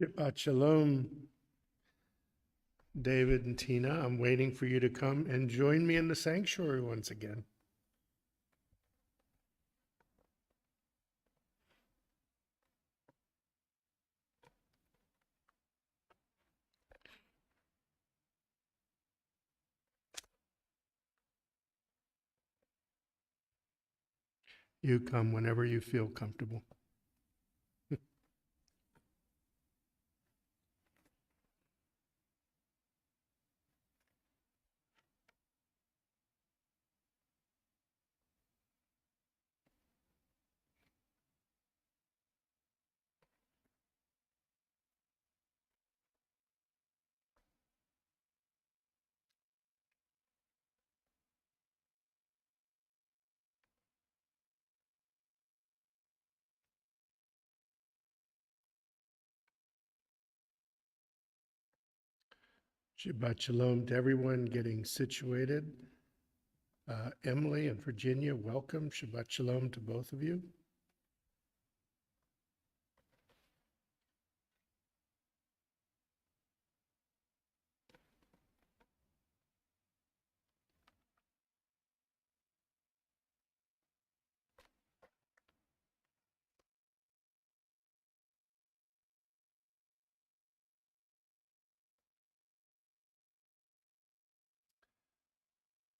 Shabbat Shalom, David and Tina. I'm waiting for you to come and join me in the sanctuary once again. You come whenever you feel comfortable. Shabbat Shalom to everyone getting situated. Emily and Virginia, welcome. Shabbat Shalom to both of you.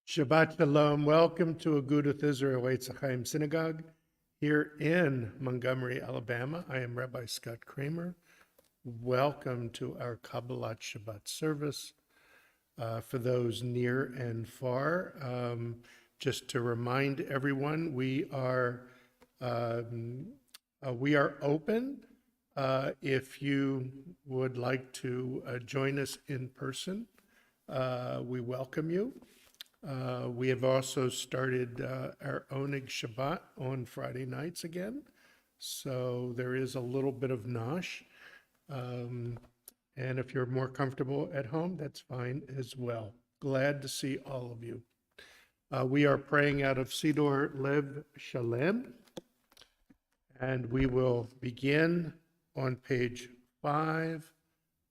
Shabbat Shalom. Welcome to Agudath Israel Etz Ahayem Synagogue here in Montgomery, Alabama. I am Rabbi Scott Kramer. Welcome to our Kabbalat Shabbat service. For those near and far, just to remind everyone, we are open. If you would like to join us in person, we welcome you. We have also started our Oneg Shabbat on Friday nights again, so there is a little bit of nosh. And if you're more comfortable at home, that's fine as well. Glad to see all of you. We are praying out of Sidor Lev Shalem, and we will begin on page 5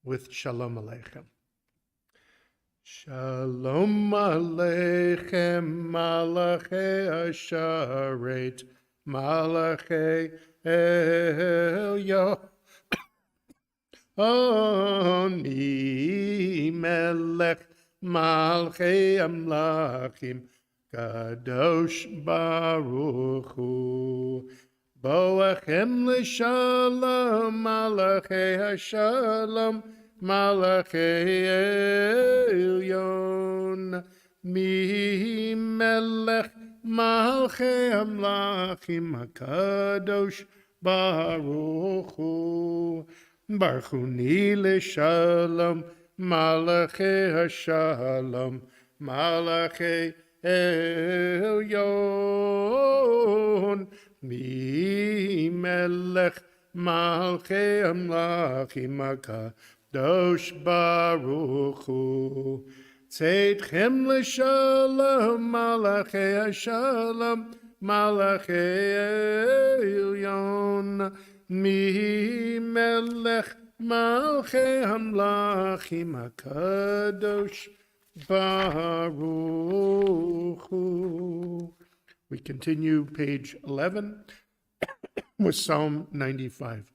with Shalom Aleichem. Shalom Aleichem, Malachei Asharet, Malachei Elyon. Oni melech malchei amlachim kadosh baruch hu boachem l'shalom malachei hashalom malachei elyon mi melech malchei amlachim kadosh baruch hu Barchuni l'shalom, malachei hashalom, malachei elyon, mi melech malchei amlachim hakadosh baruch hu. Tzedchem l'shalom, malachei hashalom, malachei elyon, Mi melech malchei hamlachim hakadosh baruch hu. We continue page 11 with Psalm 95.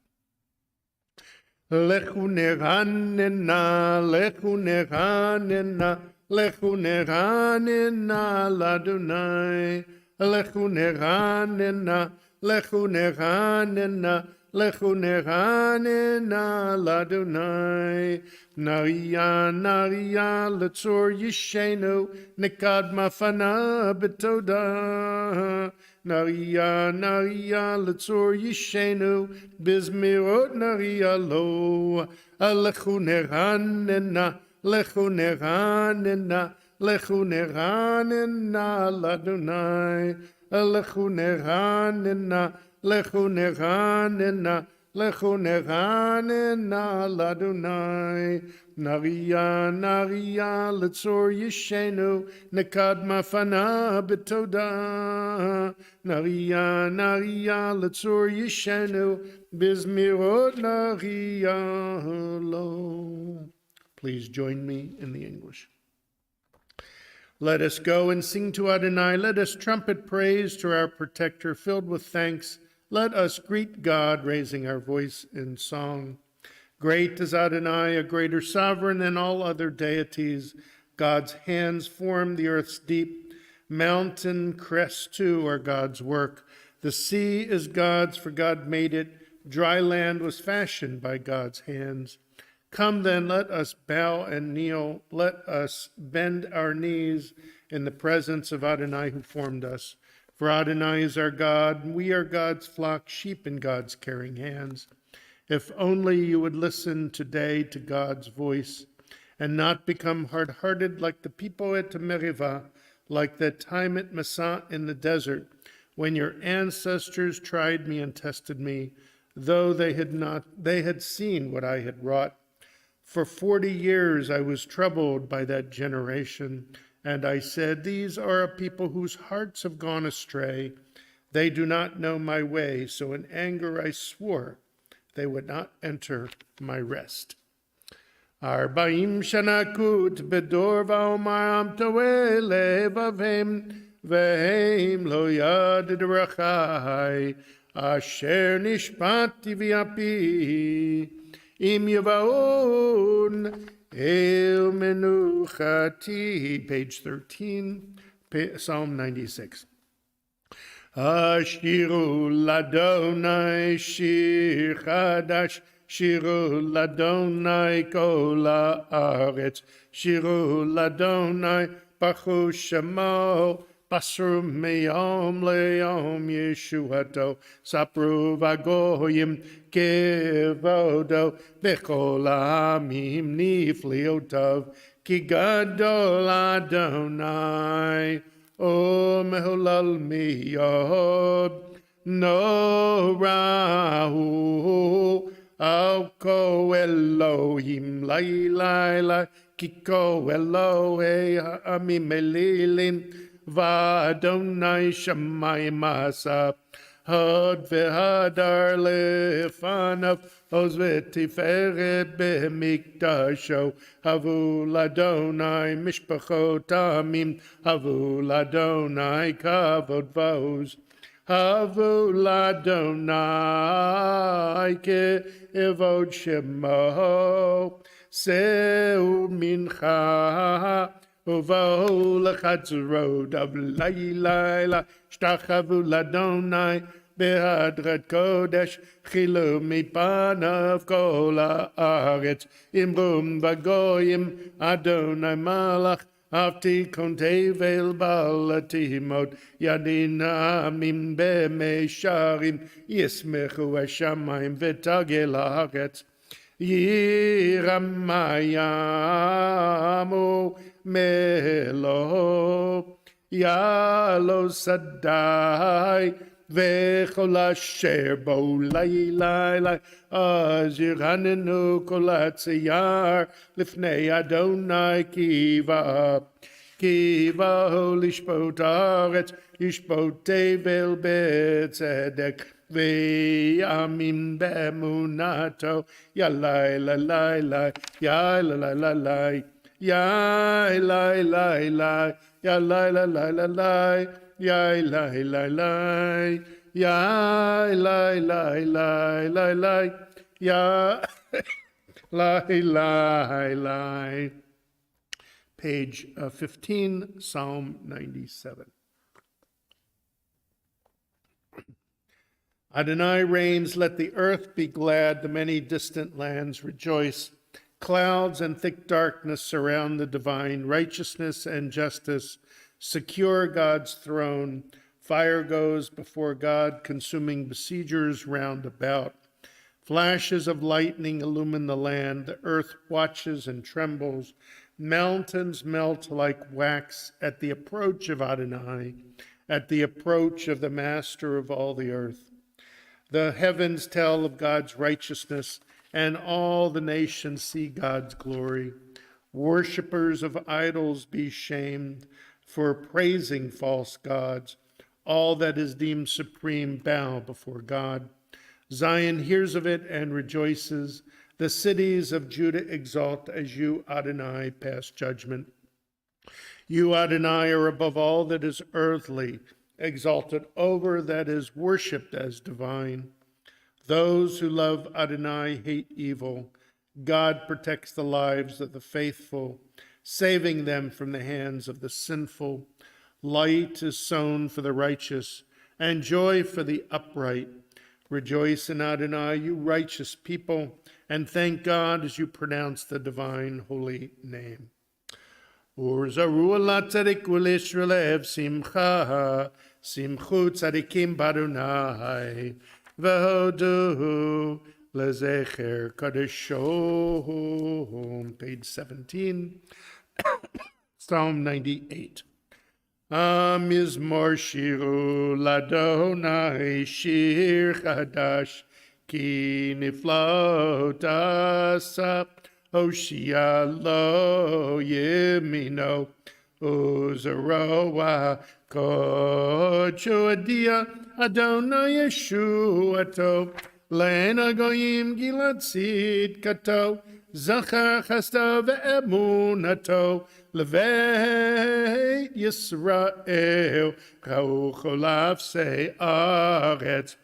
Lechu neranena, lechu neranena, lechu neranena ladonai, lechu neranena, lechu neranena, Lechu neranena ladonai, Naria naria letzor yishenu, nekad mafana betoda. Naria naria letzor yishenu, bizmirot naria lo. Lechu neranena, lechu neranena, lechu neranena ladonai, lechu neranena. Lechu neranena, lechu neranena ladonai, Nariya, Nariya, Letzor Yishenu, Nekad Mafana Betoda. Nariya, Nariya, Letzor Yishenu, Bizmirot Nariya Lo. Please join me in the English. Let us go and sing to Adonai. Let us trumpet praise to our protector, filled with thanks. Let us greet God, raising our voice in song. Great is Adonai, a greater sovereign than all other deities. God's hands formed the earth's deep. Mountain crests too are God's work. The sea is God's, for God made it. Dry land was fashioned by God's hands. Come then, let us bow and kneel. Let us bend our knees in the presence of Adonai who formed us. For Adonai is our God, and we are God's flock, sheep in God's caring hands. If only you would listen today to God's voice and not become hard-hearted like the people at Merivah, like that time at Massah in the desert, when your ancestors tried me and tested me, though they had seen what I had wrought. For 40 years I was troubled by that generation, and I said, these are a people whose hearts have gone astray. They do not know my way, so in anger I swore they would not enter my rest. Arba'im shanakut bedor va'omar amtoe levavim ve'hem lo yad derachai asher nishpati v'api im yavaon el menuchati. Page 13, Psalm 96. Ashiru ladonai shir chadash, shiru ladonai kol haaretz, shiru ladonai baruch shemo, basru meyom leyom yeshuato, sapru vagoyim kevodo, bechol ha'amim nifliotov, ki gadol Adonai. O meholal miyod, no rahu, al ko Elohim, lai lai lai, kiko Elohe ha'amim elilin, va'adonai shamayim asa, had v'hadar lefanav, oz v'tiferet b'mikdasho, havu ladonai mishpachot amim, havu ladonai kavod v'oz, havu ladonai ke'evod shemo, seu mincha, uva'o lechatzrod av layla, shtachavu ladonai, behadrat kodesh, chilu mipanav kol haaretz, imrum vagoyim, Adonai malach, avti kontevel balatimot, yadinamim b'mesharim, yismechu hashamayim v'tagel haaretz, yiramayamu melo, yalo sadai, v'chol asher bo lai lai lai, az yiranenu kol hatziyar, lifnei Adonai kiva, kiva lishpot haaretz, yishpot tevel b'tzedek, v'yamim b'emunato, yalai la lai lai, yalai la la lai, yalai la lai, yalai la la la lai, yai lai lai lai, yai lai lai lai lai lai, yai lai lai lai. Page 15, Psalm 97. Adonai reigns, let the earth be glad, the many distant lands rejoice. Clouds and thick darkness surround the divine, righteousness and justice secure God's throne. Fire goes before God, consuming besiegers round about. Flashes of lightning illumine the land. The earth watches and trembles. Mountains melt like wax at the approach of Adonai, at the approach of the Master of all the earth. The heavens tell of God's righteousness, and all the nations see God's glory. Worshippers of idols be shamed for praising false gods. All that is deemed supreme bow before God. Zion hears of it and rejoices. The cities of Judah exult as you, Adonai, pass judgment. You, Adonai, are above all that is earthly, exalted over that is worshipped as divine. Those who love Adonai hate evil. God protects the lives of the faithful, saving them from the hands of the sinful. Light is sown for the righteous, and joy for the upright. Rejoice in Adonai, you righteous people, and thank God as you pronounce the divine holy name. Urzaru ala tzadik u'l'Yisrael lev simcha, simchu tzadikim b'Adonai, v'hodu lezecher kadeshom. Page 17, Psalm 98. Mizmor shiru ladonai shir chadash, ki niflot asa Hoshia lo yemino uzaroa kodshu adia Adonai Yeshuato lena goyim gilad tzidkato zachar chesed ve'emunato levei Yisrael chau cholav se'aretz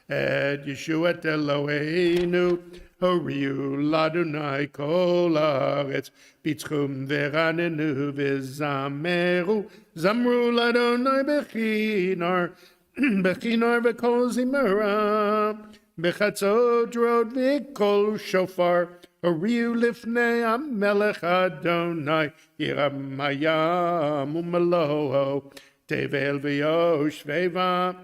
et Yeshuat Eloheinu Horiu ladunai kol haaretz, bitzchum veranenu v'zameru, zamru ladunai bechinar, bechinar v'kol zimera, bechatzot rod v'kol shofar, horiu lifnei hamelech Adonai, yiramayam u'meloho, tevel v'yoshveva,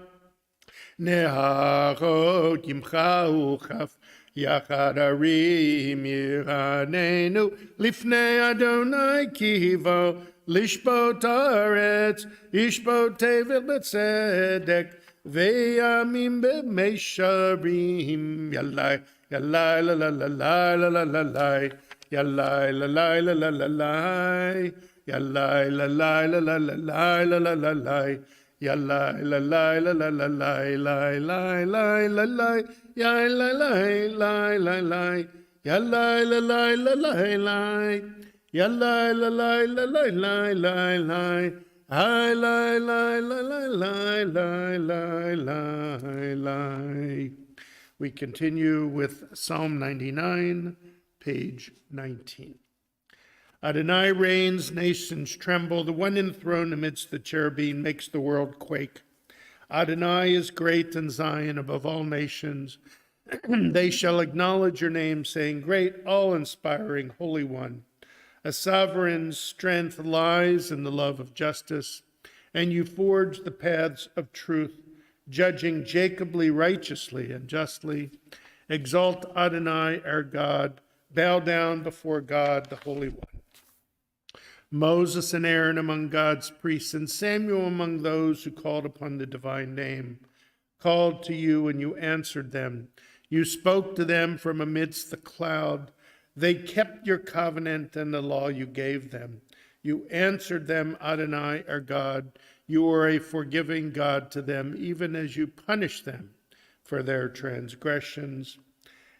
neharot yimcha uchaf, Yachad arim yiranenu lifnei Adonai kivo lishbot haaretz ishbot tevel b'tzedek ve'yamim b'meisharim yalai yalai la la la la la la la la yalai la la la la la la yalai la la la la la la la la la la Yalai la la la la la la la la la la la ya la la la la la yalai la la la la la yalai la la la la la la la I la la la la la la la la. We continue with Psalm 99, page 19. Adonai reigns, nations tremble. The one enthroned amidst the cherubim makes the world quake. Adonai is great in Zion above all nations. They shall acknowledge your name, saying, Great, all-inspiring, Holy One. A sovereign's strength lies in the love of justice, and you forge the paths of truth, judging Jacobly righteously and justly. Exalt Adonai, our God. Bow down before God, the Holy One. Moses and Aaron among God's priests, and Samuel among those who called upon the divine name, called to you, and you answered them. You spoke to them from amidst the cloud. They kept your covenant and the law you gave them. You answered them, Adonai, our God. You are a forgiving God to them, even as you punish them for their transgressions.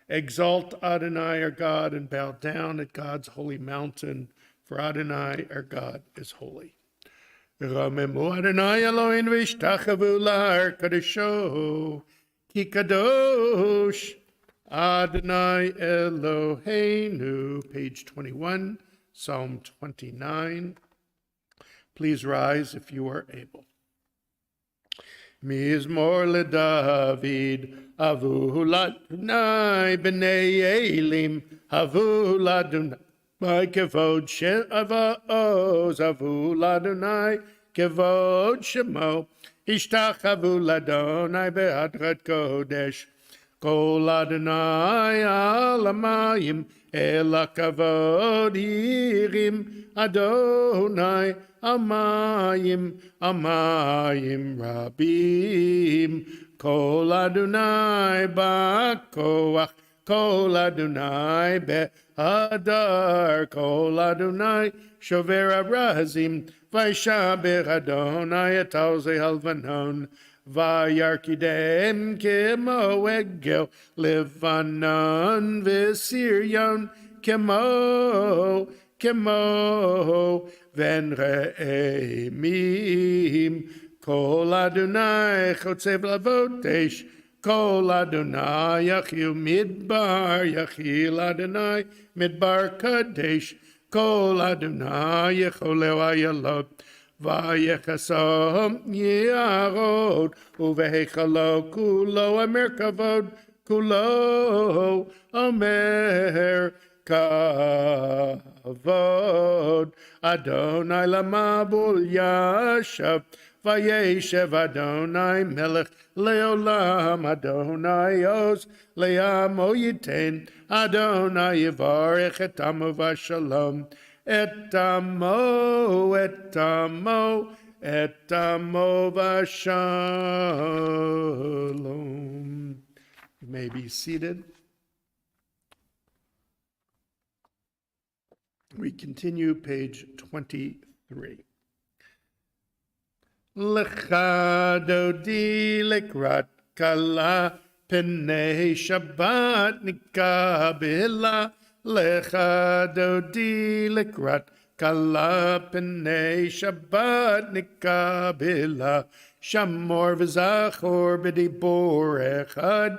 Exalt Adonai, our God, and bow down at God's holy mountain, for Adonai, our God, is holy. Ramemu Adonai Elohim v'ishtachavu lahar kadesho, ki kadosh Adonai Eloheinu. Page 21, Psalm 29. Please rise if you are able. Mizmor leDavid, avu ladunai b'nei Elim, avu ladunai. My kavod she'avos avu ladonai kavod shemo ishtachavu ladonai be'adrat kodesh kol Adonai alamayim ela kavod yirim Adonai amayim amayim rabim kol Adonai ba'koach Kol Adonai behadar, Kol Adonai shover arazim, Vaishaber Adonai et alzei halvanon, Vayarkidem kemo egel Levanon v'Sirion kemo ven re'emim Kol Adonai chotzev lavotesh Kol Adonai yachil Adonai midbar kadesh Kol Adonai yecholeu ayalot Vayechasam Yarod Uvehechalo Kulo Amer Kavod Kulo Amer Kavod Adonai Lamabul Yashav Vayeshev Adonai Melech Leolam Adonai Oz Leamo Yiten Adonai Yivarech Et Amo Vashalom Et amo v'shalom. You may be seated. We continue page 23. Lecha dodi lekrat kala penei Shabbat nikabela Lecha dodi lekrat kala penei Shabbat nikabela Shamor v'zachor b'dibor echad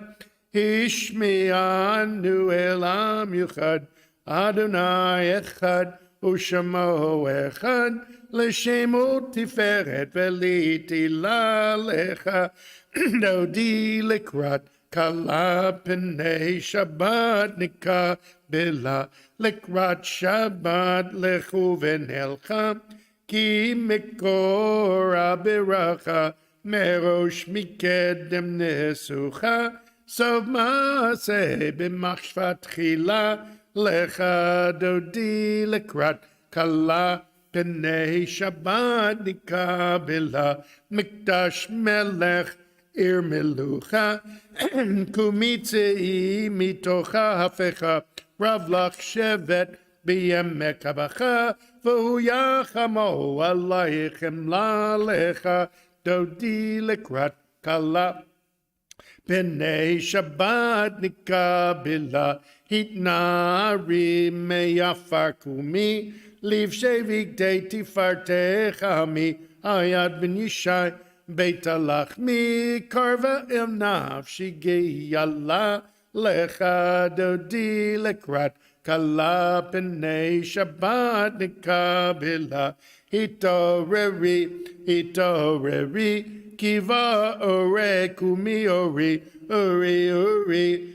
Hishmi'anu elam yuchad Adonai echad u'shamo echad L'shemo tiferet v'litila lecha dodi lekrat Kala penei Shabbat nikabela lekrat Shabbat lechu v'nelcha ki mikora beracha merosh mikedem nesucha sov maaseh b'machshvat chila lecha dodi lekrat kala penei Shabbat nikabela mikdash melech Ir melucha kumitzei mitocha hafecha ravlach shevet biyemek habacha v'hu yachamo alaychem lalecha dodi lekrat kala penei Shabbat nikabela hitnari meyafar kumi liv shevik de tifartecha mi ayad ben Yishai Beit alachmi karva el nafshi geyala lecha dodi lekrat kala penei Shabbat nikabela hitoreri kiva ore kumi ori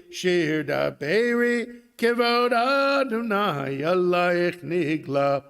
shir daberi kivod Adonai alayich nigla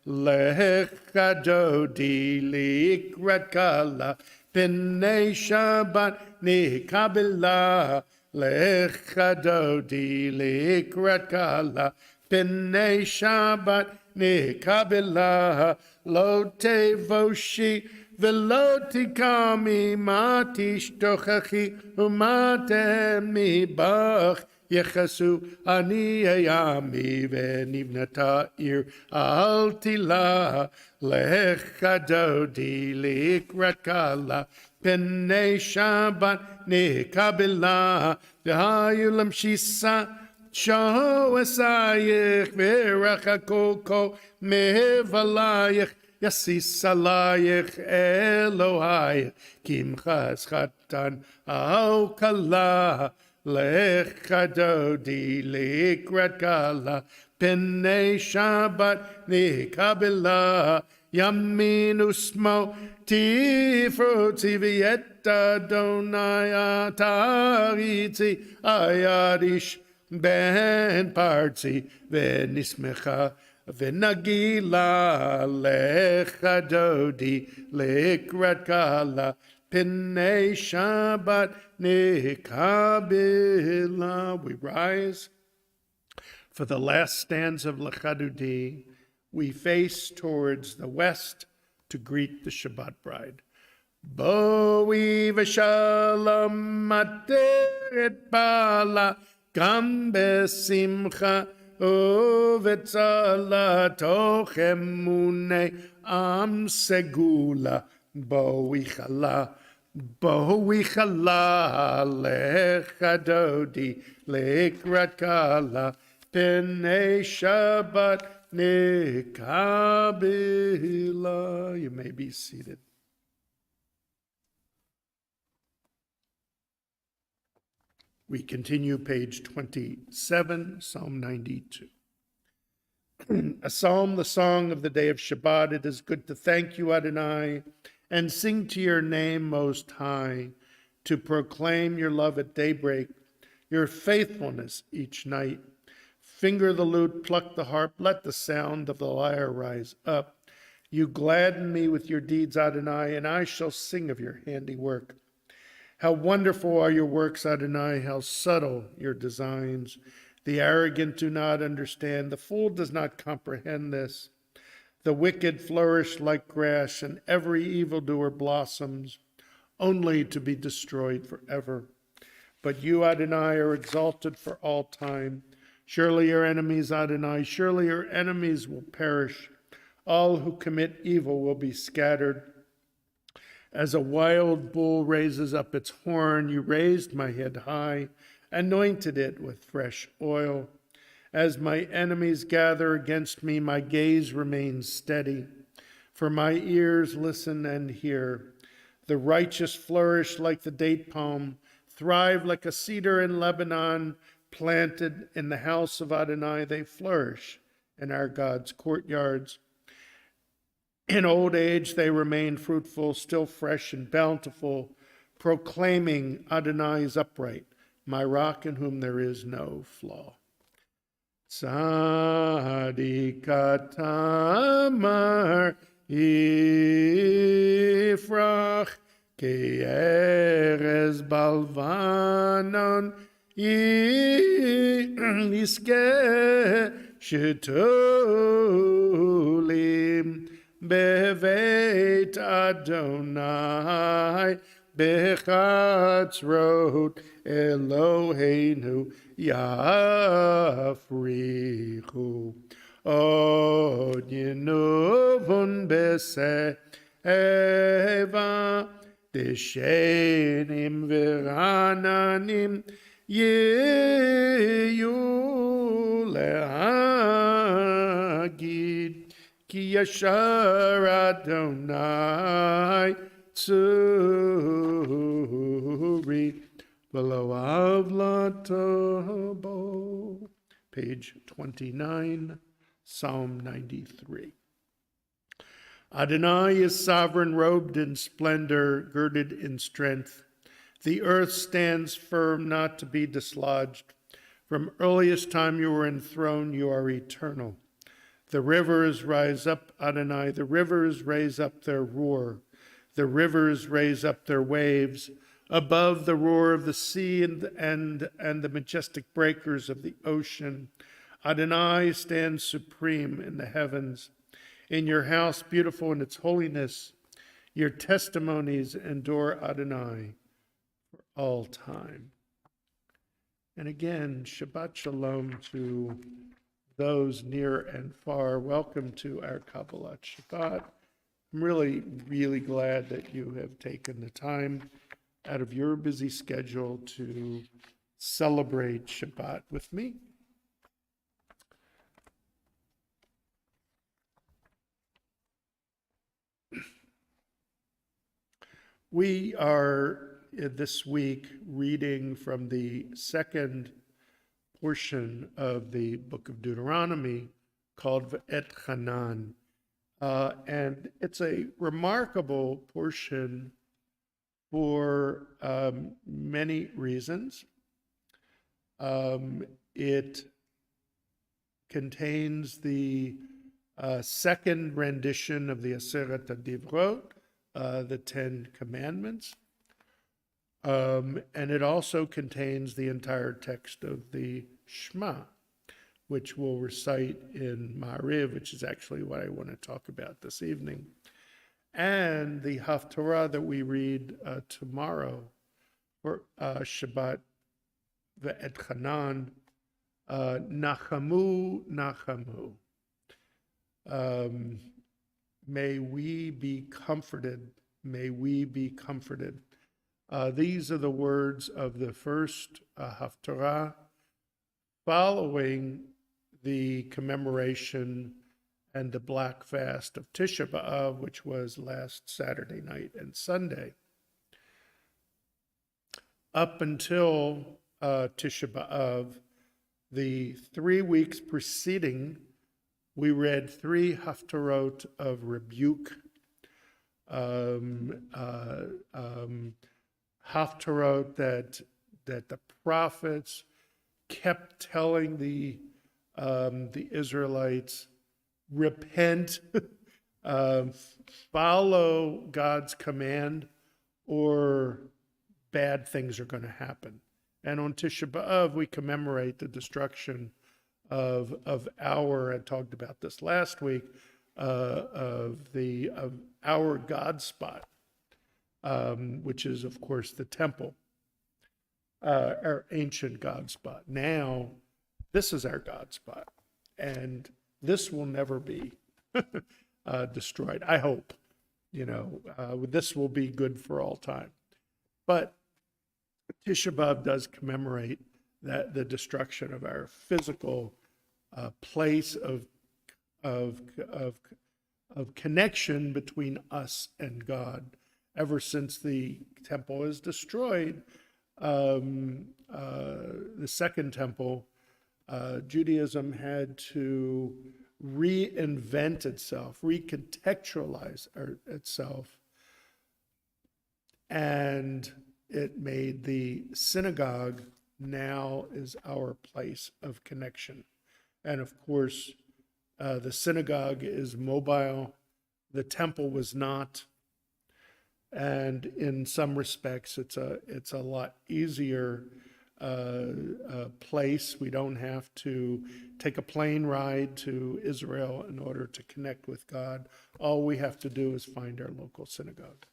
Lecha dodi likrat kala penei Shabbat nikabela Lecha dodi likrat kala penei Shabbat nikabela Lo tevoshi v'lo tikami ma tishtochachi umatem mibach Yechasu ani ayami v'nivnata ir al tila lecha dodi likrat kala penei Shabbat nikabela v'hayu lamshisa shaho esayich v'rachakoko mevalayich yasis alayich Elohai kimchas chatan au kala Lecha dodi likrat kala penei Shabbat nikabela yamin usmo tifroti v'yet Adonai atariti ayadish ben parti v'nismecha v'nagila lecha dodi likrat kala penei Shabbat nikabela. We rise for the last stanza of Lecha Dodi. We face towards the west to greet the Shabbat bride. Boi v'shalom materet bala גם בשמחה ובצלתוך אמוני עם סגולה, בואי חלה לך דודי לקראת קלה, פני שבת נקבלה. You may be seated. We continue page 27, Psalm 92. A psalm, the song of the day of Shabbat. It is good to thank you, Adonai, and sing to your name most high, to proclaim your love at daybreak, your faithfulness each night. Finger the lute, pluck the harp, let the sound of the lyre rise up. You gladden me with your deeds, Adonai, and I shall sing of your handiwork. How wonderful are your works, Adonai, how subtle your designs. The arrogant do not understand, the fool does not comprehend this. The wicked flourish like grass, and every evildoer blossoms, only to be destroyed forever. But you, Adonai, are exalted for all time. Surely your enemies, Adonai, surely your enemies will perish. All who commit evil will be scattered. As a wild bull raises up its horn, you raised my head high, anointed it with fresh oil. As my enemies gather against me, my gaze remains steady. For my ears listen and hear. The righteous flourish like the date palm, thrive like a cedar in Lebanon, planted in the house of Adonai. They flourish in our God's courtyards. In old age they remain fruitful, still fresh and bountiful, proclaiming Adonai is upright, my rock in whom there is no flaw. Tzadik tamar yifrach ke'erez balvanon yiskeh shetulim Beveit Adonai bechatzrot Eloheinu yafrichu od yenuvun beseva deshenim verananim yeyu lehagid Ki yashar Adonai tzuri v'lo avlatobo. Page 29, Psalm 93. Adonai is sovereign, robed in splendor, girded in strength. The earth stands firm, not to be dislodged. From earliest time you were enthroned, you are eternal. The rivers rise up, Adonai, the rivers raise up their roar. The rivers raise up their waves above the roar of the sea and the majestic breakers of the ocean. Adonai stands supreme in the heavens. In your house, beautiful in its holiness, your testimonies endure, Adonai, for all time. And again, Shabbat Shalom to those near and far. Welcome to our Kabbalat Shabbat. I'm really, really glad that you have taken the time out of your busy schedule to celebrate Shabbat with me. We are this week reading from the second portion of the book of Deuteronomy called Et Hanan. And it's a remarkable portion for many reasons. It contains the second rendition of the Aseret HaDivrot, the Ten Commandments. And it also contains the entire text of the Shema, which we'll recite in Maariv, which is actually what I want to talk about this evening. And the Haftarah that we read tomorrow for Shabbat ve'et Hanan, nachamu, nachamu. May we be comforted. May we be comforted. These are the words of the first Haftarah following the commemoration and the Black Fast of Tisha B'Av, which was last Saturday night and Sunday. Up until Tisha B'Av, the 3 weeks preceding, we read 3 Haftarot of rebuke, Haftarot that the prophets kept telling the Israelites, repent, follow God's command, or bad things are going to happen. And on Tisha B'Av, we commemorate the destruction of I talked about this last week, of our God spot, which is, of course, the temple, our ancient God spot. Now, this is our God spot, and this will never be destroyed. I hope, this will be good for all time. But Tisha B'Av does commemorate that the destruction of our physical place of connection between us and God. Ever since the temple is destroyed, the second temple, Judaism had to reinvent itself, recontextualize itself, and it made the synagogue now is our place of connection. And of course, the synagogue is mobile, the temple was not. And in some respects, it's a lot easier place. We don't have to take a plane ride to Israel in order to connect with God. All we have to do is find our local synagogue.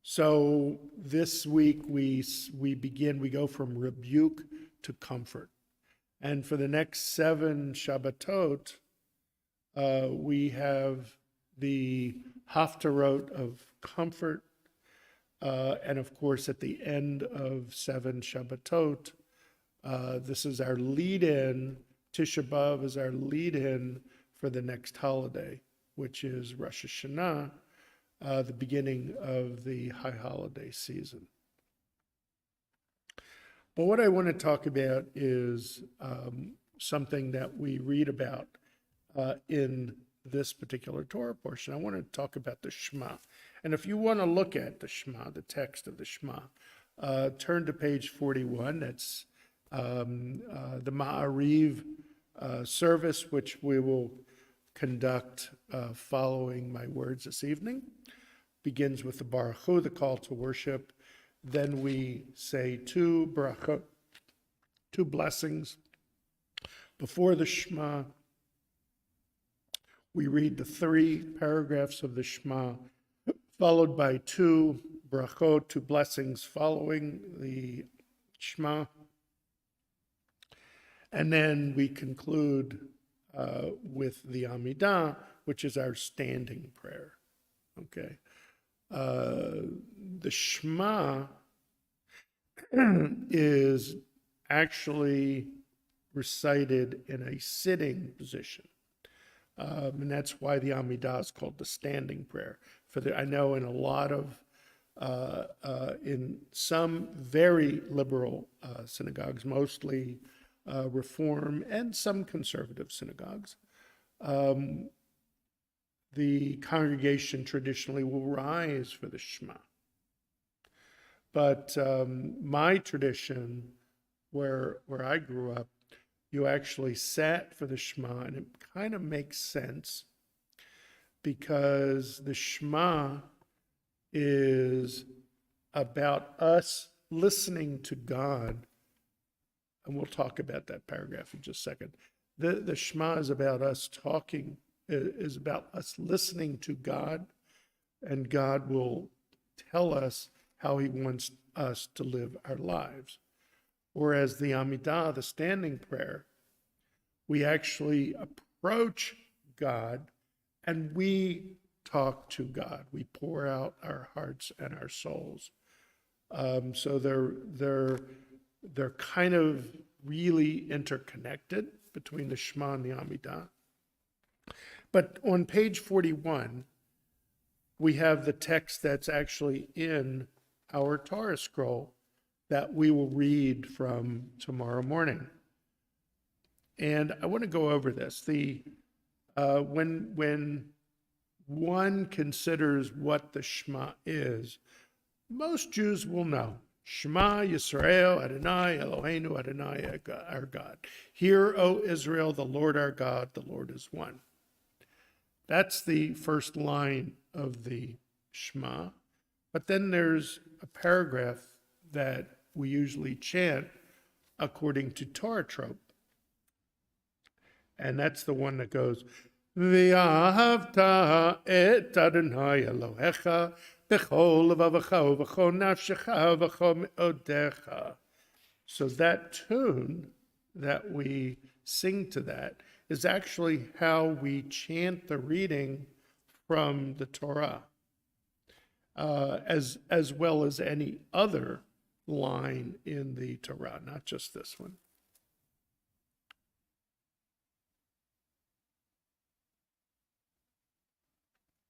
So this week we go from rebuke to comfort. And for the next 7 Shabbatot, we have the Haftarot of comfort. And of course, at the end of 7 Shabbatot, this is our lead-in. Tisha B'Av is our lead-in for the next holiday, which is Rosh Hashanah, the beginning of the high holiday season. But what I want to talk about is something that we read about in this particular Torah portion. I want to talk about the Shema. And if you want to look at the Shema, the text of the Shema, turn to page 41. That's the Maariv service, which we will conduct following my words this evening. Begins with the Baruch Hu, the call to worship. Then we say 2 brachot, 2 blessings. Before the Shema, we read the 3 paragraphs of the Shema, followed by 2 brachot, 2 blessings following the Shema. And then we conclude with the Amidah, which is our standing prayer. Okay. The Shema is actually recited in a sitting position. And that's why the Amidah is called the standing prayer. I know in a lot of, in some very liberal synagogues, mostly Reform and some conservative synagogues, the congregation traditionally will rise for the Shema. But my tradition, where I grew up, you actually sat for the Shema, and it kind of makes sense because the Shema is about us listening to God, and we'll talk about that paragraph in just a second. The Shema is about us talking, is about us listening to God, and God will tell us how he wants us to live our lives. Whereas the Amidah, the standing prayer, we actually approach God and we talk to God. We pour out our hearts and our souls. So they're kind of really interconnected between the Shema and the Amidah. But on page 41, we have the text that's actually in our Torah scroll that we will read from tomorrow morning. And I want to go over this. When one considers what the Shema is, most Jews will know. Shema Yisrael Adonai Eloheinu Adonai our God. Hear, O Israel, the Lord our God, the Lord is one. That's the first line of the Shema. But then there's a paragraph that we usually chant according to Torah trope. And that's the one that goes, V'ahavta et Adonai Elohecha b'chol levavecha v'chol nafshecha v'chol me'odecha. So that tune that we sing to that is actually how we chant the reading from the Torah, as well as any other line in the Torah, not just this one.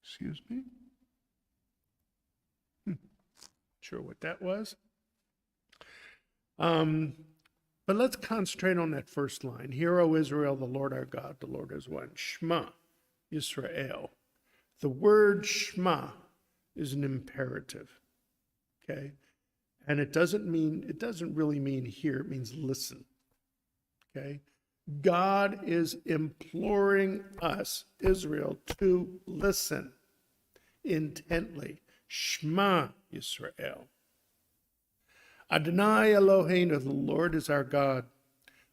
Excuse me. Sure what that was. But let's concentrate on that first line. Hear, O Israel, the Lord our God, the Lord is one. Shema Yisrael. The word Shema is an imperative, okay? And it doesn't really mean hear, it means listen, okay? God is imploring us, Israel, to listen intently. Shema Yisrael. Adonai Eloheinu, the Lord is our God.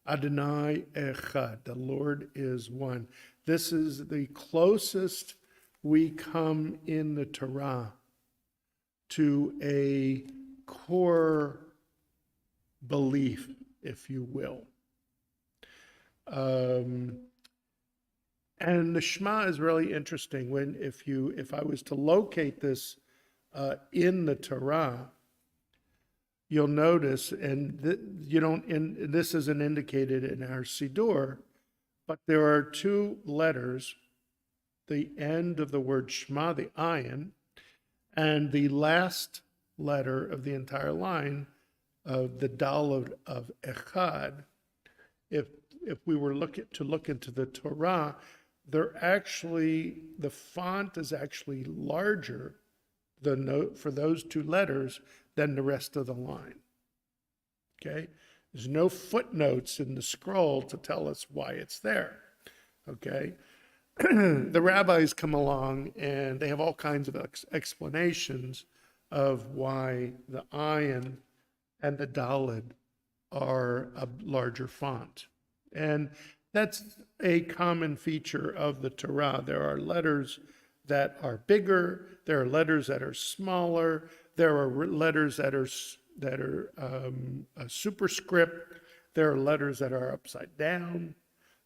Adonai Echad, the Lord is one. This is the closest we come in the Torah to a core belief, if you will. And the Shema is really interesting. If I was to locate this in the Torah, you'll notice, and this isn't indicated in our Siddur, but there are two letters, the end of the word Shema, the ayin, and the last letter of the entire line of the daled of echad. If we were to look into the Torah, the font is actually larger for those two letters than the rest of the line. Okay? There's no footnotes in the scroll to tell us why it's there. Okay? The rabbis come along and they have all kinds of explanations of why the ayin and the daled are a larger font. And that's a common feature of the Torah. There are letters that are bigger, there are letters that are smaller, there are letters that are a superscript, there are letters that are upside down,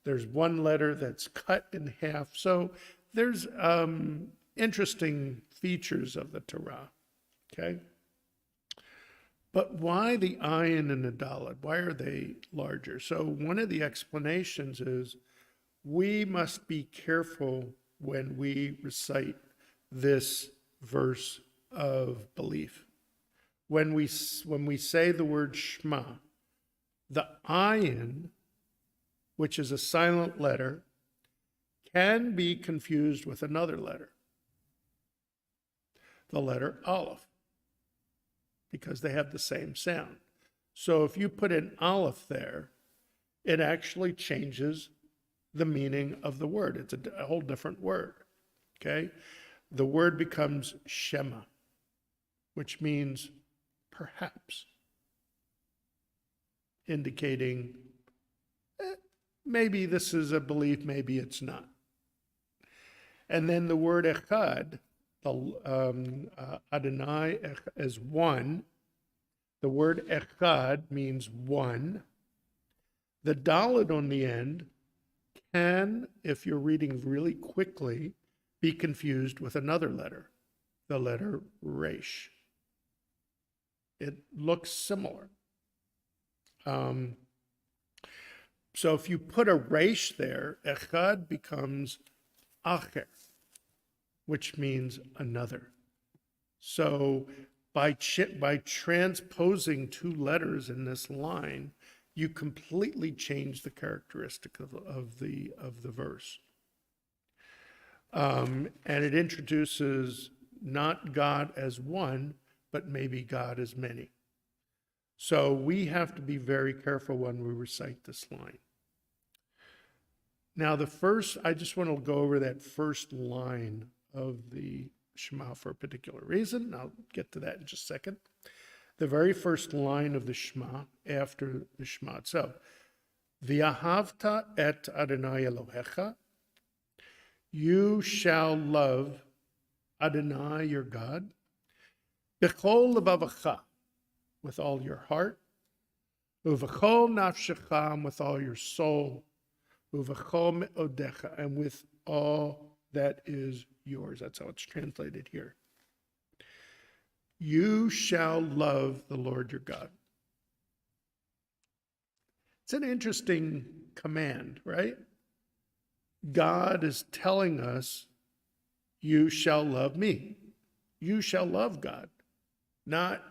there's one letter that's cut in half. So there's interesting features of the Torah, okay? But why the ayin and the daled? Why are they larger? So one of the explanations is we must be careful when we recite this verse of belief. When we say the word Shema, the ayin, which is a silent letter, can be confused with another letter, the letter Aleph, because they have the same sound. So if you put an Aleph there, it actually changes the meaning of the word. It's a whole different word, okay? The word becomes Shema, which means perhaps, indicating maybe this is a belief, maybe it's not. And then the word Echad, Adonai is one, The word echad means one. The dalet on the end can, if you're reading really quickly, be confused with another letter, the letter resh. It looks similar. So if you put a resh there, echad becomes acher, which means another. So by transposing two letters in this line, you completely change the characteristic of the verse. And it introduces not God as one, but maybe God as many. So we have to be very careful when we recite this line. Now I just want to go over that first line of the Shema for a particular reason. I'll get to that in just a second. The very first line of the Shema after the Shema itself. V'ahavta et Adonai Elohecha. You shall love Adonai your God. B'chol lebavacha, with all your heart. Uv'chol nafshecha, with all your soul. Uv'chol me'odecha, and with all that is yours. That's how it's translated here. You shall love the Lord your God. It's an interesting command, right? God is telling us, you shall love me. You shall love God. Not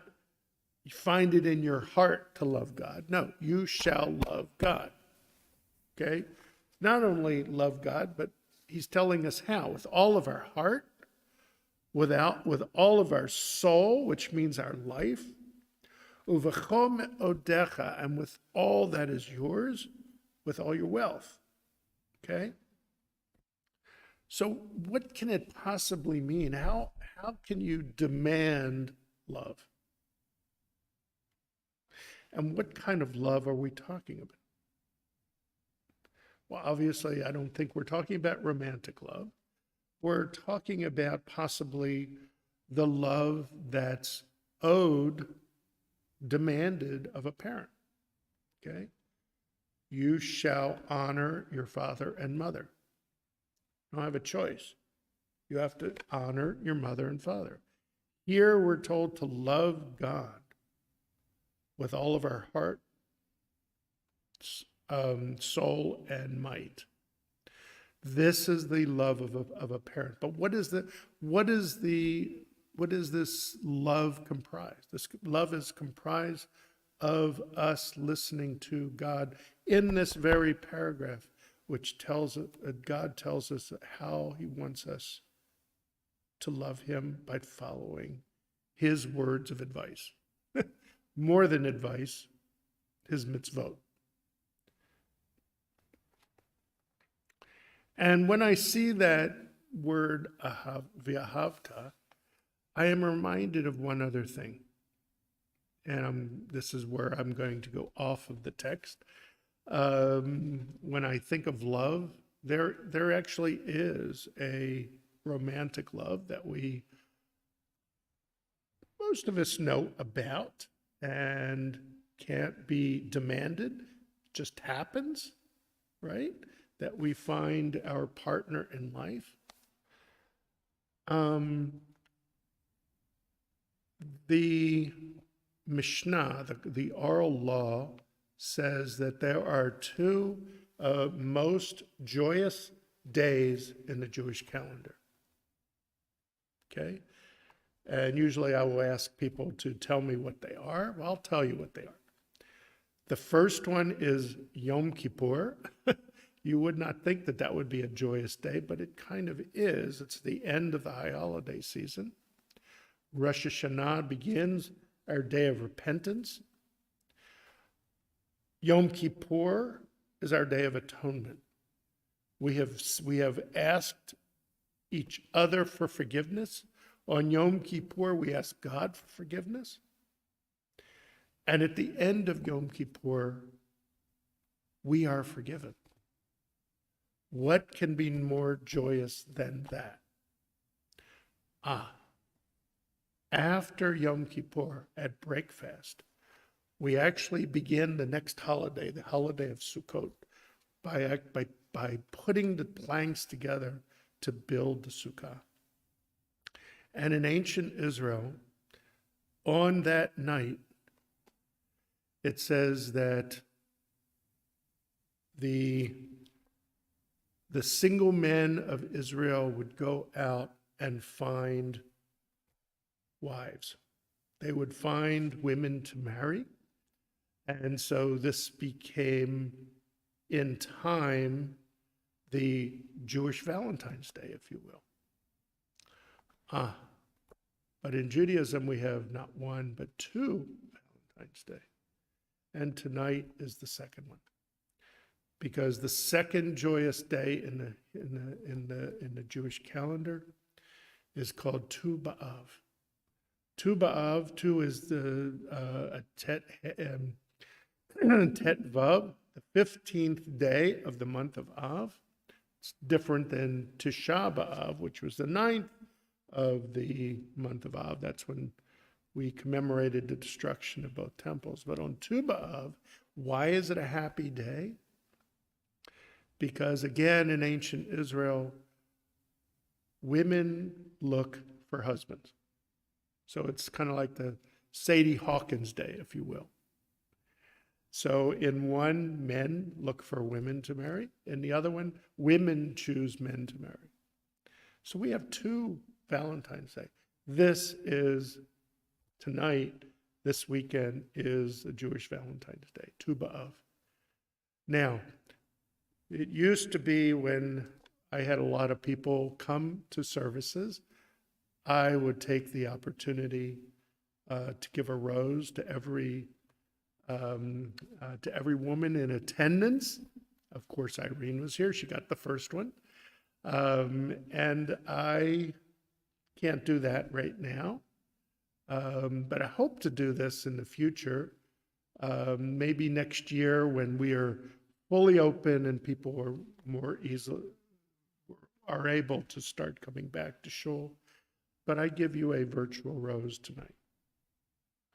find it in your heart to love God. No, you shall love God. Okay? Not only love God, but he's telling us how. With all of our heart, with all of our soul, which means our life, uv'chol me'odecha, and with all that is yours, with all your wealth. Okay? So what can it possibly mean? How can you demand love? And what kind of love are we talking about? Well, obviously, I don't think we're talking about romantic love. We're talking about possibly the love that's demanded of a parent. Okay? You shall honor your father and mother. You don't have a choice. You have to honor your mother and father. Here we're told to love God with all of our heart, soul, and might. This is the love of a parent. But what is this love comprised? This love is comprised of us listening to God in this very paragraph, which God tells us how he wants us to love him by following his words of advice. More than advice, his mitzvot. And when I see that word v'ahavta, I am reminded of one other thing. And this is where I'm going to go off of the text. When I think of love, there actually is a romantic love that most of us know about and can't be demanded. It just happens, right? That we find our partner in life. The Mishnah, the oral law, says that there are two most joyous days in the Jewish calendar. Okay? And usually I will ask people to tell me what they are. Well, I'll tell you what they are. The first one is Yom Kippur. You would not think that would be a joyous day, but it kind of is. It's the end of the high holiday season. Rosh Hashanah begins our day of repentance. Yom Kippur is our day of atonement. We have asked each other for forgiveness. On Yom Kippur, we ask God for forgiveness. And at the end of Yom Kippur, we are forgiven. What can be more joyous than that? After Yom Kippur, at breakfast, we actually begin the next holiday, the holiday of Sukkot, by putting the planks together to build the Sukkah. And in ancient Israel, on that night, it says that the single men of Israel would go out and find wives. They would find women to marry. And so this became, in time, the Jewish Valentine's Day, if you will. But in Judaism, we have not one, but two Valentine's Day. And tonight is the second one. Because the second joyous day in the Jewish calendar is called Tu B'Av. Tu B'Av, Tu is the Tet Vav, the 15th day of the month of Av. It's different than Tisha B'Av, which was the 9th of the month of Av. That's when we commemorated the destruction of both temples. But on Tu B'Av, why is it a happy day? Because again, in ancient Israel, women look for husbands. So it's kind of like the Sadie Hawkins Day, if you will. So in one, men look for women to marry. In the other one, women choose men to marry. So we have two Valentine's Day. This is tonight, this weekend is the Jewish Valentine's Day, Tu B'Av. Now, it used to be when I had a lot of people come to services, I would take the opportunity to give a rose to every woman in attendance. Of course, Irene was here. She got the first one. And I can't do that right now. But I hope to do this in the future. Maybe next year when we are fully open and people are more easily are able to start coming back to shul. But I give you a virtual rose tonight.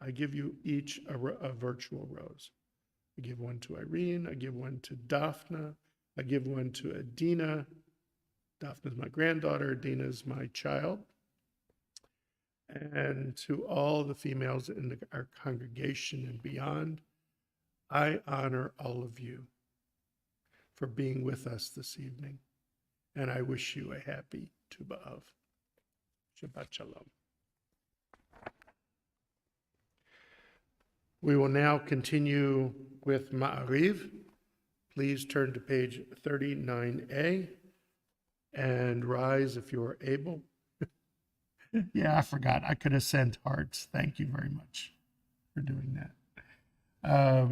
I give you each a virtual rose. I give one to Irene. I give one to Daphna. I give one to Adina. Daphna's my granddaughter. Adina's my child. And to all the females in our congregation and beyond, I honor all of you for being with us this evening. And I wish you a happy Tu B'Av. Shabbat Shalom. We will now continue with Maariv. Please turn to page 39A and rise if you are able. Yeah, I forgot. I could have sent hearts. Thank you very much for doing that.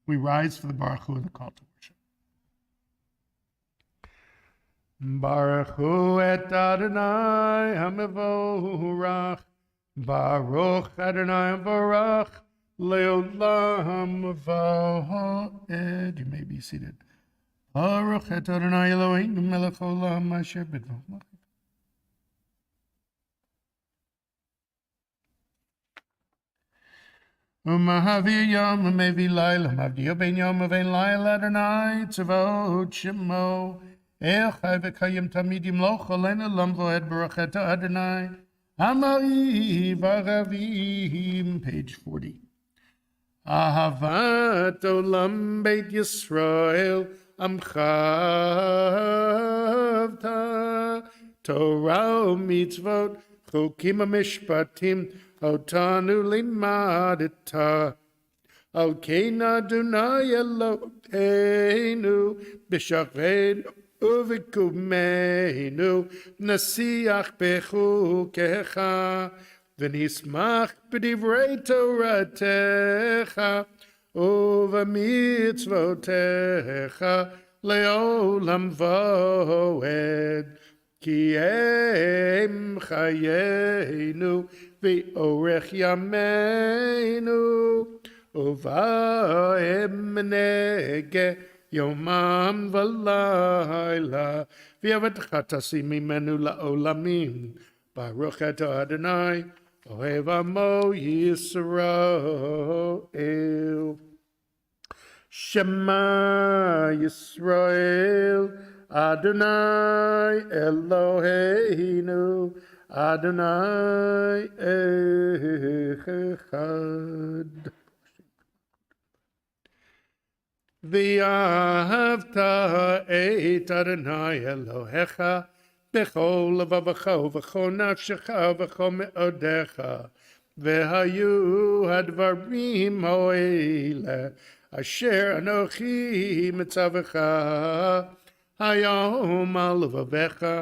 We rise for the Baruch Hu, the call to worship. Baruch Hu et Adonai HaMevorach, Baruch Adonai HaMevorach, Leolam Vaed. You may be seated. Baruch et Adonai Eloheinu melech haolam asher b'dvaro. Umahavir yom umevi laila, mavdiyo ben yom uvein laila Adonai tzavot shemo. El chai v'kayim tamid yimloch aleinu lamvo et baruch et Adonai Maariv Service, page 40. Ahavat olam beit Yisrael amchavta Torah u'mitzvot chukim u'mishpatim otanu limadita al kein Adonai Eloheinu b'shachvenu uvikumenu nasiach bechukecha v'nismach b'divrei Toratecha uv'mitzvotecha leolam voed ki em chayenu v'orech yameinu uvahem nege Yomam v'layla v'yavatcha tasim mimenu la'olamim Baruch et Adonai ohev amo Yisrael. Shema Yisrael, Adonai Eloheinu, Adonai Echad. V'ahavta et Adonai Elohecha b'chol levavecha v'chol nafshecha v'chol me'odecha v'hayu hadvarim ha'ele asher anochi mitzavecha hayom al levavecha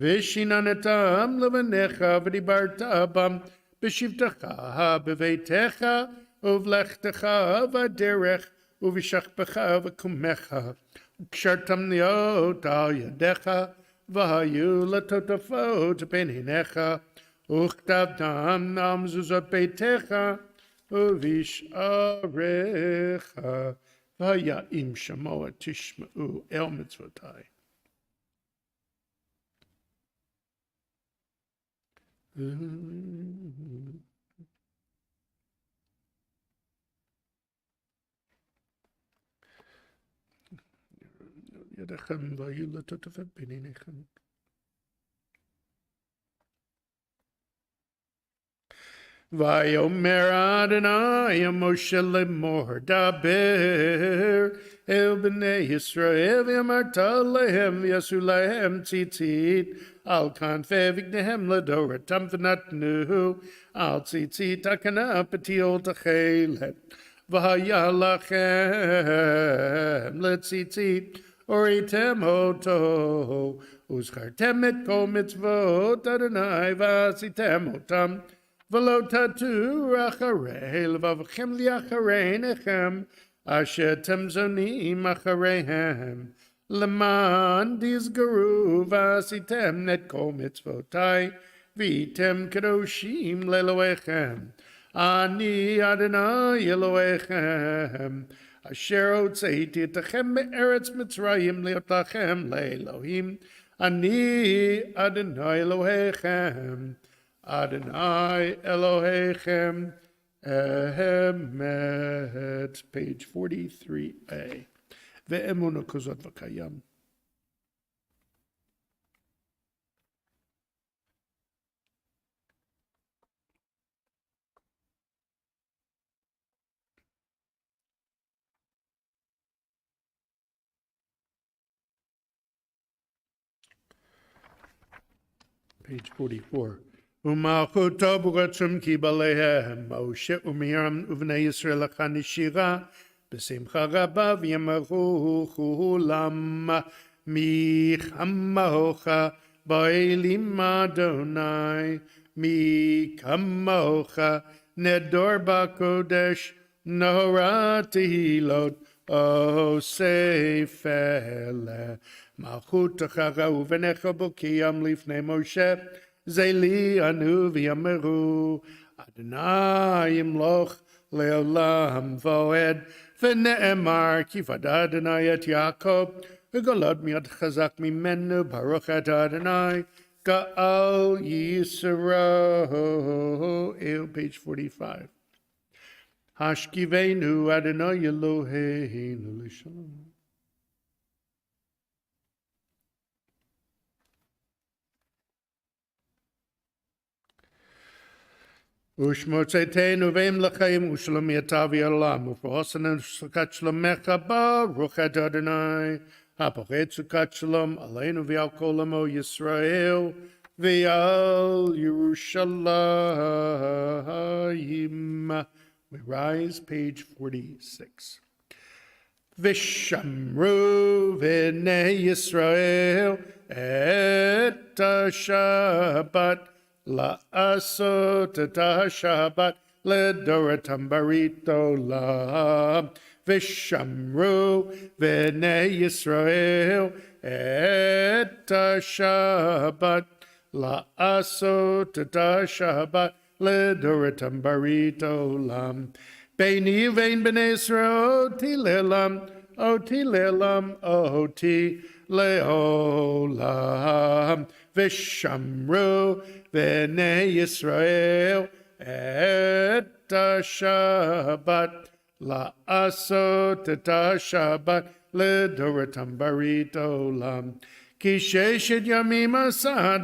v'shinanatam levanecha v'dibarta bam b'shivtecha b'veitecha uvlechtecha v'derech Uvishachpecha v'kumecha, ukshartam niot al yadecha, v'hayu latotafot beninecha, uchtabtam nam zuzot beitecha, uvisharecha, v'haya'im shamoa tishma'u el mitzvotai. ידכם והיו לטוטפת ביניכם. ויאמר אדוני משה לאמור דבר אל בני ישראל ואמרת להם ויעשו להם ציצית על כנפי בגדיהם לדורתם ונתנו על ציצית תקנה פתיל תכלת והיה לכם לציצית Oritem oto, uzchartem et kol mitzvot Adonai v'asitem otam, v'lo tatu acharei levavchem liacharei nechem, asher temzonim achareihem, leman dizgaru v'asitem et kol mitzvotai, v'item kadoshim leloechem, ani Adonai Eloechem, Asher hotzeiti etachem me'eretz Mitzrayim leotachem le'Elohim, ani Adonai Elohechem, Adonai Elohechem, emet, page 43a. Ve'emuna kozot v'kayam. Page 44. Umalchuto b'ratzum ki balehem, Moshe u'Miriam uvnei Yisrael achanishira, b'simcha rabba v'yamachu chulam mi chamahocha ba'elim Adonai mi kamahocha nedor ba'kodesh nora tehilot o seifele Malchutecha ra'uvenecha b'kiyam lifnei Moshe Zeli anu v'yameru Adonai imloch le'olam voed v'ne'emar kifad Adonai et Yaakov v'golod mi'ad chazak mimenu baruch et Adonai Ga'al Yisrael. Page 45. Hashkivenu Adonai Eloheinu l'shalom. Ushmotzeitenu ve'im l'chaim u'shalom yatav ya'olam u'fa'osan sukat shlomecha baruch et Adonai ha'pochet sukat shalom aleinu v'al kol amo Yisrael v'al Yerushalayim. We rise, page 46. V'shamru v'nei Yisrael et Shabbat La'asot et Shabbat ledoratam barit olam. V'shamru v'nei Yisrael et Shabbat La'asot et Shabbat ledoratam barit olam. Beini uvein b'nei Yisrael oti le'olam, oti le'olam, oti le'olam. V'shamru v'nei Yisrael et Shabbat לעשות את השבת לדורתם ברית עולם. כי ששת ימים עשה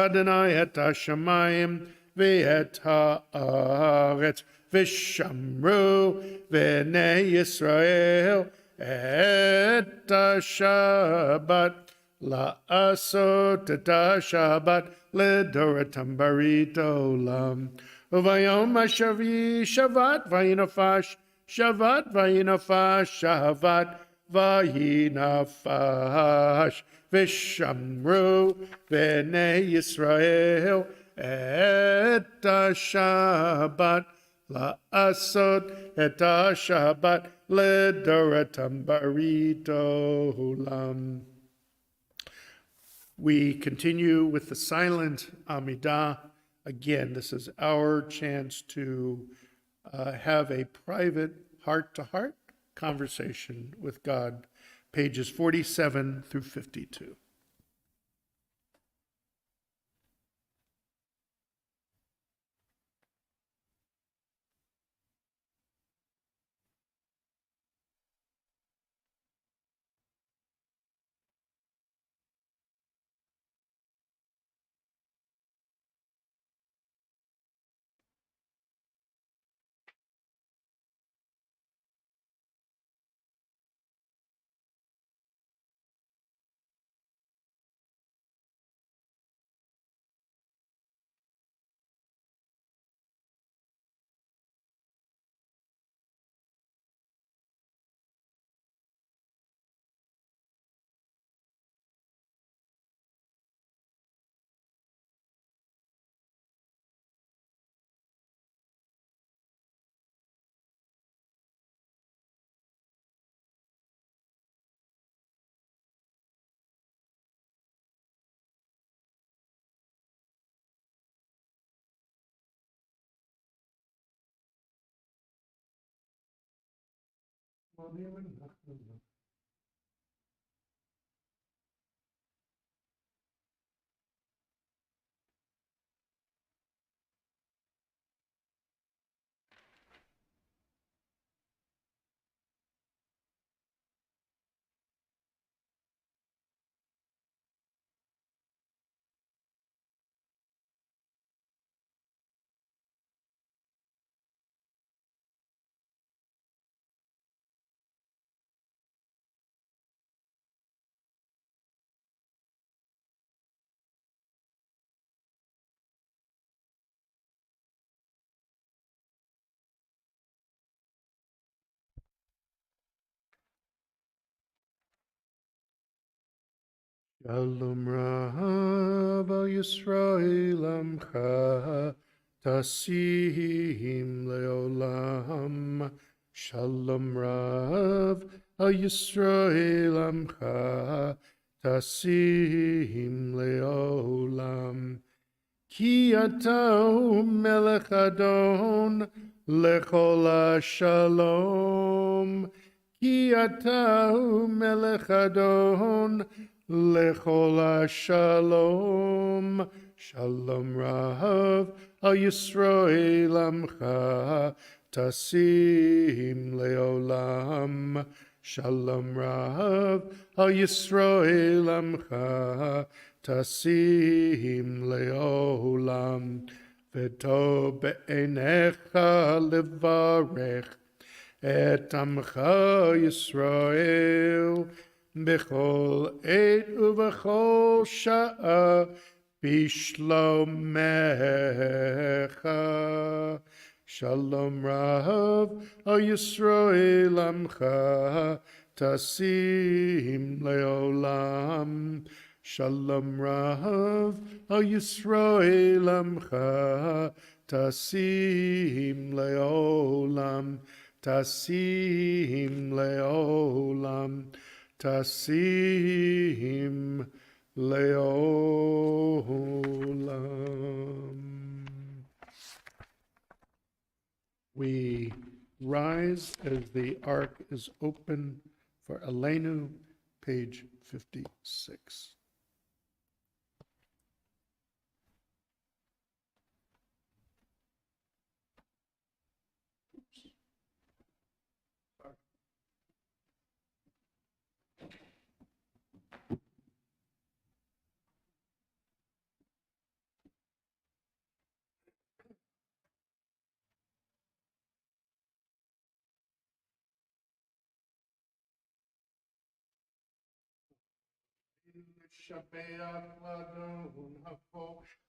אדוני את השמיים ואת הארץ, ושמרו בני ישראל את השבת, לעשות את השבת לדורתם ברית עולם. וביום השביעי שבת וינפש, שבת וינפש, שבת וינפש, ושמרו בני ישראל את השבת, לעשות את השבת לדורתם ברית עולם. We continue with the silent Amidah. Again, this is our chance to have a private heart-to-heart conversation with God, pages 47 through 52. Shalom Rav al Yisrael Amcha Tasim Leolam. Shalom Rav al Yisrael Amcha Tasim Leolam. Ki atah melech adon lechol shalom. Ki atah melech adon lechol shalom. Shalom Rav al Yisrael Amcha Tasim Leolam. Shalom Rav al Yisrael Amcha Tasim Leolam. V'tov be'enecha levarech et amcha Yisrael b'chol et u'b'chol sha'a b'shlomecha. Shalom Rav al Yisrael Amcha Tasim Leolam. Shalom Rav al Yisrael Amcha Tasim Leolam. Tasim Leolam. Tasim Leolam. We rise as the ark is open for Aleinu, page 56.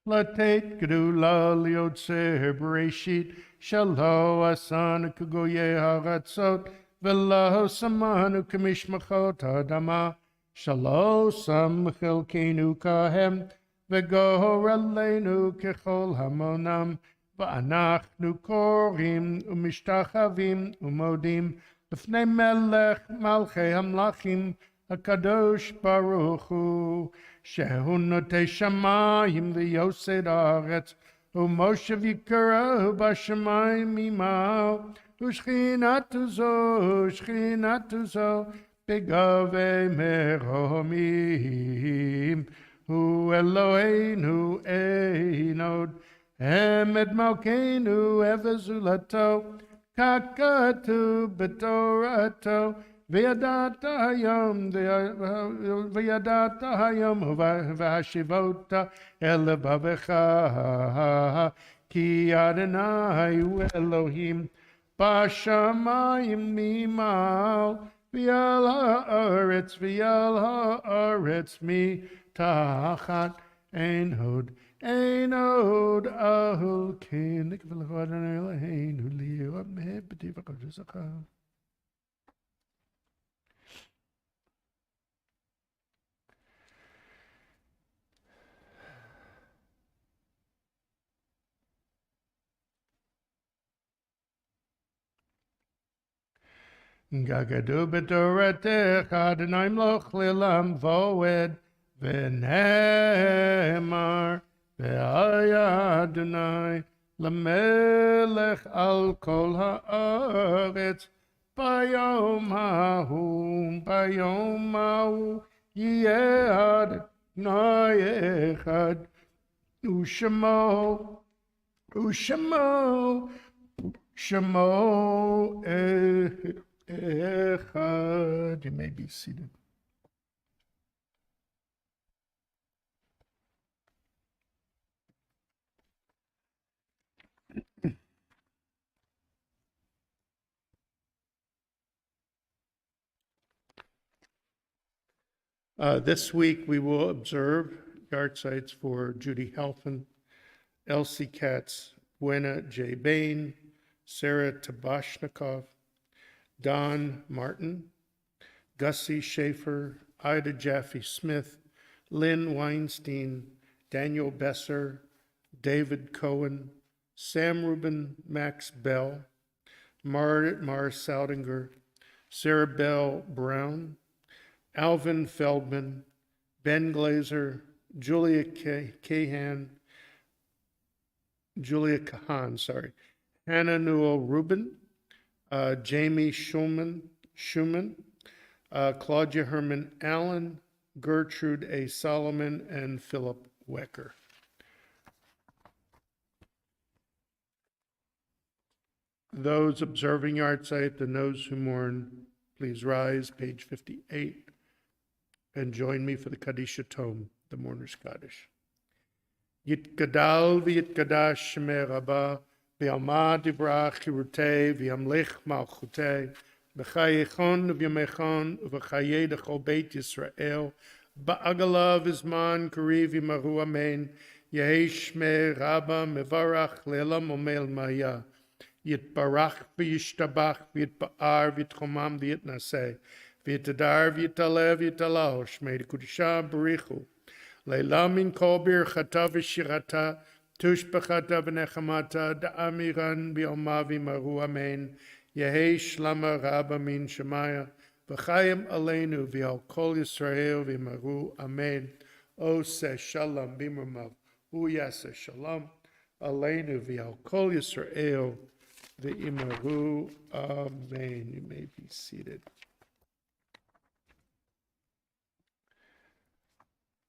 Latet Gedula Liotzer Bereshit Shalo Asan Kugoye Haratzot Velo Samanu Kamishmachot Adama Shalo Sam Chelkenu Kahem Vegor Aleinu Kechol Hamonam Va'anachnu Korim Umishtachavim Umodim Lefnei Melech Malchei Hamlachim HaKadosh Baruch Hu Shehu Notei Shamayim V'Yosed Haaretz U'Moshe V'Yikarahu B'Shamayim Imao U'Shchinatu Zo B'Gavei Meromim Hu Eloheinu Einod Emed Malkeinu Evezulato Kakatu B'Torato V'yadat hayom v'hashivota el levavecha ki Adonai hu Elohim b'shamayim mimal v'yal haaretz mitachat ein hod ahul kin nikv'lecho Adonai Eloheinu li'oam hebeti v'chodesacha. Gagadu b'toratech Adonai mloch le'lam voed v'nehemar v'haya Adonai l'melech al kol haaretz bayom hahu yeh Adonai echad u'shemo Echad. You may be seated. This week we will observe yard sites for Judy Halfin, Elsie Katz, Buena J. Bain, Sarah Tabashnikov, Don Martin, Gussie Schaefer, Ida Jaffe Smith, Lynn Weinstein, Daniel Besser, David Cohen, Sam Rubin, Max Bell, Mar Saudinger, Sarah Bell Brown, Alvin Feldman, Ben Glazer, Julia Kahan, Hannah Newell Rubin, Jamie Schumann, Claudia Herman Allen, Gertrude A. Solomon, and Philip Wecker. Those observing yard site and those who mourn, please rise, page 58, and join me for the Kaddish Tome, the Mourner's Kaddish. Yitgadal v'yitgadash shemei Rabbah, v'yalma divrach chirutei, v'yamlich malchutei, v'chayechon v'yamechon, v'chayei d'chol beit Yisrael, ba'agala v'zman kariv yimaru amen, yehi shmei Rabbah mevarach le'elam omel maya, yitbarach v'yishtabach v'yitba'ar v'yitchomam v'yitnaseh, v'yitadar v'yitaleh v'yitalah, shmei d'kudisha barichu, Leila min kol birchata v'shirata, tushbachata v'nechamata, da'amiran b'yoma v'yimaru amen, yehi shlama rabba min shemaya, v'chayim aleinu v'yal kol Yisrael v'yimaru amen. Oseh shalom b'mamav, uyaseh shalom aleinu v'yal kol Yisrael v'yimaru amen. You may be seated.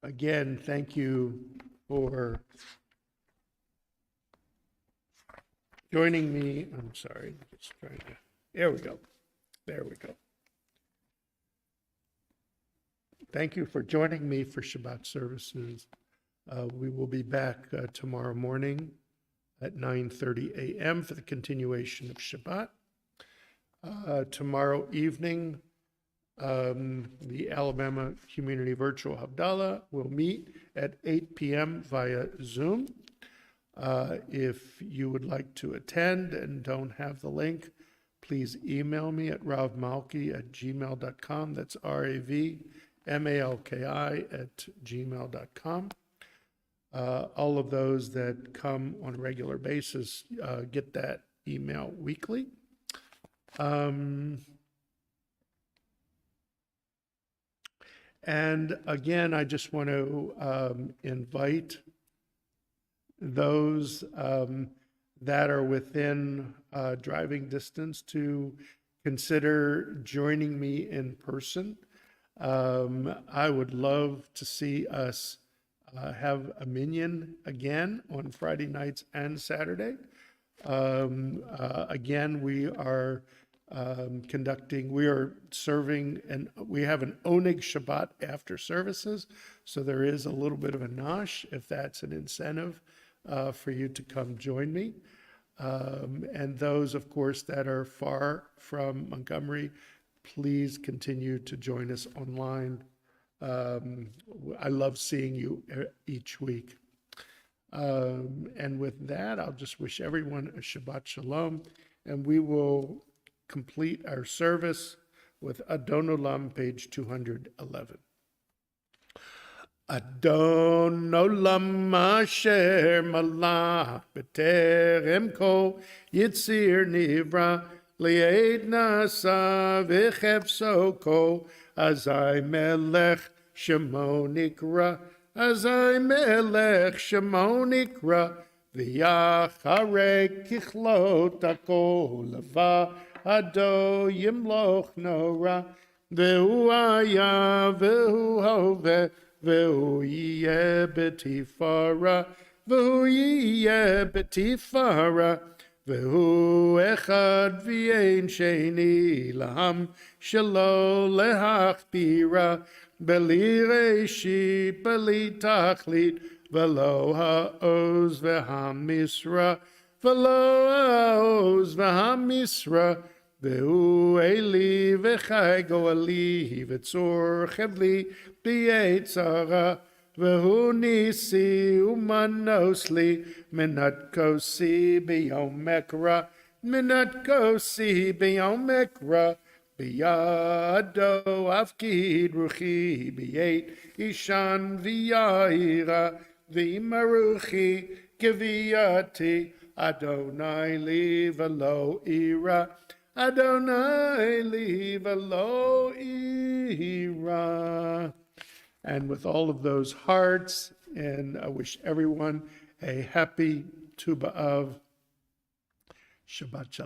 Again, thank you for joining me. I'm sorry, just trying to, there we go. Thank you for joining me for Shabbat services. We will be back tomorrow morning at 9:30 a.m. for the continuation of Shabbat. Tomorrow evening, The Alabama Community Virtual Havdalah will meet at 8 p.m. via Zoom. If you would like to attend and don't have the link, please email me at ravmalki@gmail.com. That's ravmalki@gmail.com. All of those that come on a regular basis get that email weekly. And again, I just want to invite those that are within driving distance to consider joining me in person. I would love to see us have a minyan again on Friday nights and Saturday. Again, we are serving, and we have an Oneg Shabbat after services, so there is a little bit of a nosh if that's an incentive for you to come join me. And those, of course, that are far from Montgomery, please continue to join us online. I love seeing you each week. And with that, I'll just wish everyone a Shabbat Shalom, and we will complete our service with Adon Olam, page 211. Adon Olam asher malach b'terem kol yitzir nivra li'ed nasa v'chefso kol azai melech shemo nikra azai melech shemo nikra v'yacharei kichlot hakol leva Ado yimloch nora, ve'hu aya, ve'hu hove, ve'hu yeh betifara, ve'hu yeh betifara, ve'hu echad v'yein sheni laham, shelo lehachbira, beli reshi, beli tachlit, ve'lo ha'oz ve'hamisra, ve'lo ha'oz ve'hamisra, Ve'hu eli v'chai go'ali v'tzor chevli b'yetzara Ve'hu nisi umanosli minat kosi b'yom mekra minat kosi b'yom mekra b'yado afkid ruchi b'yet ishan v'yaira v'maruchi kiviyati Adonai li v'lo ira Adonai li v'lo ira. And with all of those hearts, and I wish everyone a happy Tu B'Av Shabbat Shalom.